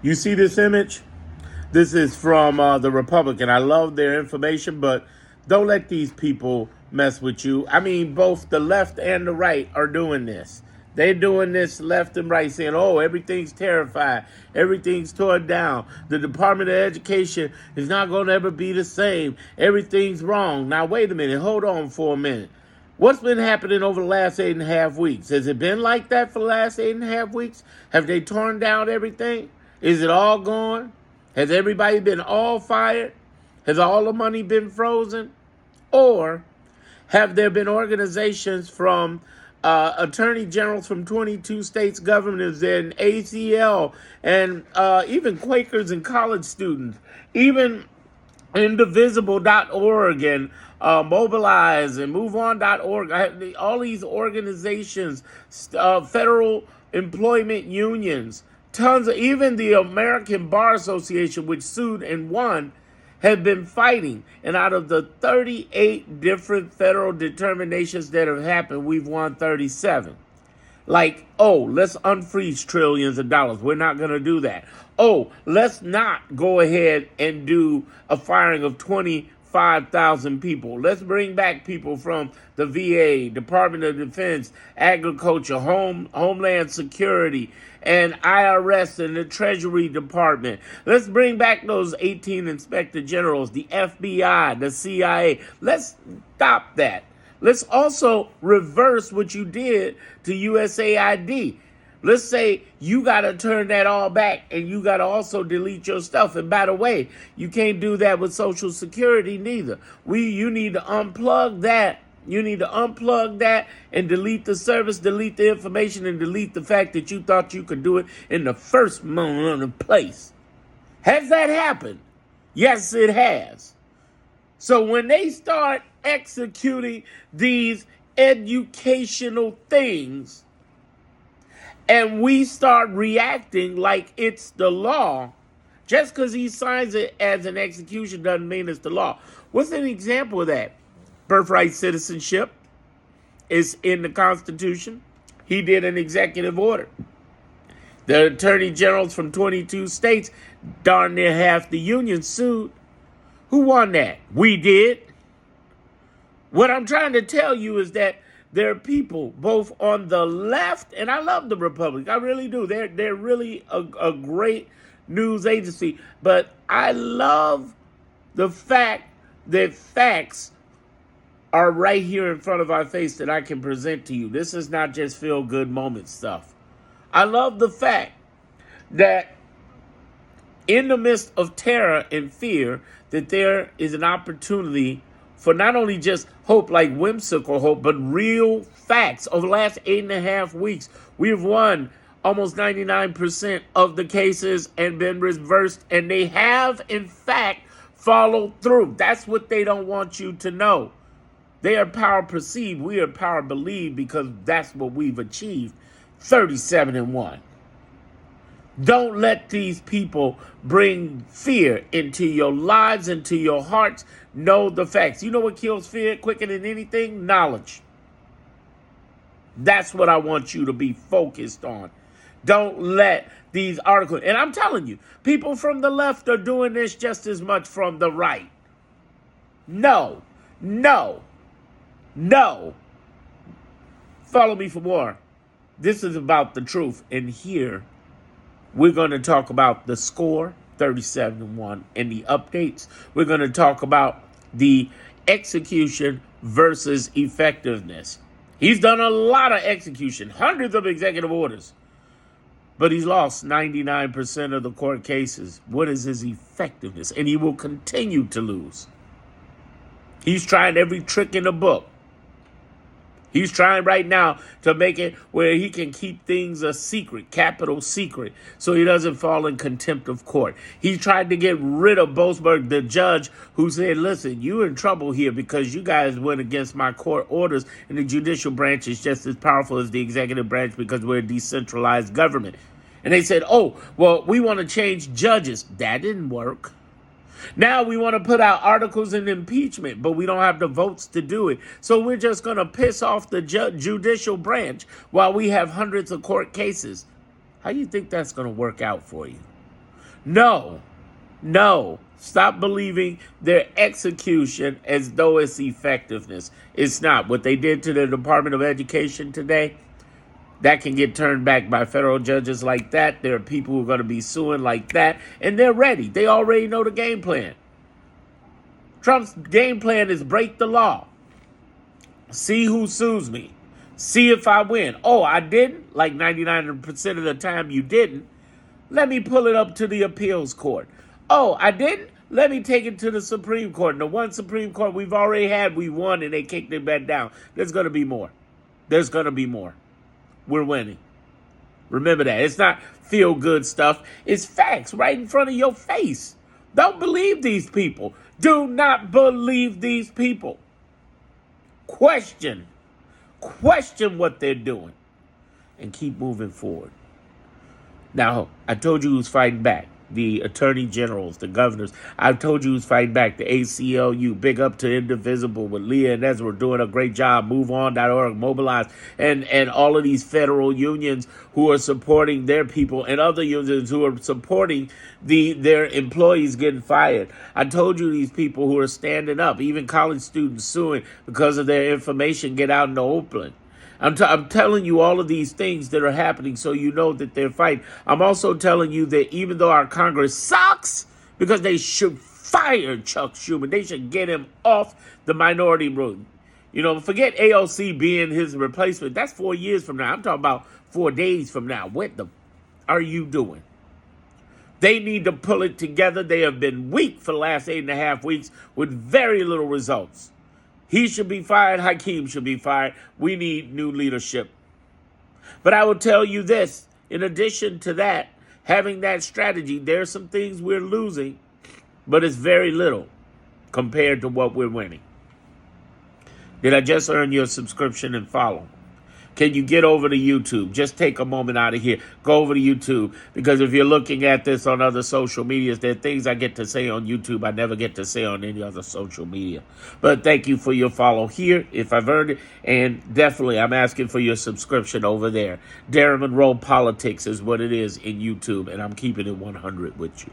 You see this image? This is from the Republican. I love their information, but don't let these people mess with you. I mean, both the left and the right are doing this. They're doing this left and right, saying, oh, everything's terrified. Everything's torn down. The Department of Education is not going to ever be the same. Everything's wrong. Now, wait a minute. Hold on for a minute. What's been happening over the last 8.5 weeks? Has it been like that for the last 8.5 weeks? Have they torn down everything? Is it all gone? Has everybody been all fired? Has all the money been frozen? Or have there been organizations from attorney generals from 22 states, governors, and ACL, and even Quakers and college students, even Indivisible.org and Mobilize and MoveOn.org, all these organizations, federal employment unions, tons of, even the American Bar Association, which sued and won, have been fighting. And out of the 38 different federal determinations that have happened, we've won 37. Like, oh, let's unfreeze trillions of dollars. We're not going to do that. Oh, let's not go ahead and do a firing of 25,000 people. Let's bring back people from the VA, Department of Defense, Agriculture, Homeland Security, and IRS and the Treasury Department. Let's bring back those 18 inspector generals, the FBI, the CIA. Let's stop that. Let's also reverse what you did to USAID. Let's say you got to turn that all back and you got to also delete your stuff. And by the way, you can't do that with Social Security neither. You need to unplug that. You need to unplug that and delete the service, delete the information, and delete the fact that you thought you could do it in the first moment of place. Has that happened? Yes, it has. So when they start executing these educational things and we start reacting like it's the law, just because he signs it as an execution doesn't mean it's the law. What's an example of that? Birthright citizenship is in the Constitution. He did an executive order. The attorney generals from 22 states, darn near half the union, sued. Who won that? We did. What I'm trying to tell you is that there are people both on the left, and I love the Republic. I really do. They're really a great news agency. But I love the fact that facts are right here in front of our face that I can present to you. This is not just feel-good moment stuff. I love the fact that in the midst of terror and fear, that there is an opportunity for not only just hope, like whimsical hope, but real facts. Over the last 8.5 weeks, we've won almost 99% of the cases and been reversed, and they have, in fact, followed through. That's what they don't want you to know. They are power perceived. We are power believed because that's what we've achieved. 37-1. Don't let these people bring fear into your lives, into your hearts. Know the facts. You know what kills fear quicker than anything? Knowledge. That's what I want you to be focused on. Don't let these articles, and I'm telling you, people from the left are doing this just as much from the right. No. Follow me for more. This is about the truth, and here we're going to talk about the score, 37-1, and the updates. We're going to talk about the execution versus effectiveness. He's done a lot of execution, hundreds of executive orders, but he's lost 99% of the court cases. What is his effectiveness? And he will continue to lose. He's trying every trick in the book. He's trying right now to make it where he can keep things a secret, capital secret, so he doesn't fall in contempt of court. He tried to get rid of Boasberg, the judge, who said, listen, you're in trouble here because you guys went against my court orders, and the judicial branch is just as powerful as the executive branch because we're a decentralized government. And they said, oh, well, we want to change judges. That didn't work. Now we want to put out articles in impeachment, but we don't have the votes to do it. So we're just going to piss off the judicial branch while we have hundreds of court cases. How do you think that's going to work out for you? No, no. Stop believing their execution as though it's effectiveness. It's not. What they did to the Department of Education today, that can get turned back by federal judges like that. There are people who are going to be suing like that, and they're ready. They already know the game plan. Trump's game plan is break the law. See who sues me. See if I win. Oh, I didn't? Like 99% of the time you didn't. Let me pull it up to the appeals court. Oh, I didn't? Let me take it to the Supreme Court. And the one Supreme Court we've already had, we won, and they kicked it back down. There's going to be more. There's going to be more. We're winning. Remember that. It's not feel-good stuff. It's facts right in front of your face. Don't believe these people. Do not believe these people. Question what they're doing, and keep moving forward. Now, I told you who's fighting back. The attorney generals, the governors. I've told you who's fighting back. The ACLU. Big up to Indivisible with Leah and Ezra doing a great job. MoveOn.org, Mobilize, and all of these federal unions who are supporting their people, and other unions who are supporting their employees getting fired. I told you these people who are standing up, even college students suing because of their information get out in the open. I'm telling you all of these things that are happening so you know that they're fighting. I'm also telling you that even though our Congress sucks, because they should fire Chuck Schumer, they should get him off the minority rule. You know, forget AOC being his replacement. That's 4 years from now. I'm talking about 4 days from now. What the are you doing? They need to pull it together. They have been weak for the last 8.5 weeks with very little results. He should be fired. Hakeem should be fired. We need new leadership. But I will tell you this. In addition to that, having that strategy, there are some things we're losing, but it's very little compared to what we're winning. Did I just earn your subscription and follow? Can you get over to YouTube? Just take a moment out of here. Go over to YouTube. Because if you're looking at this on other social medias, there are things I get to say on YouTube I never get to say on any other social media. But thank you for your follow here, if I've earned it. And definitely, I'm asking for your subscription over there. Darren Monroe Politics is what it is in YouTube. And I'm keeping it 100 with you.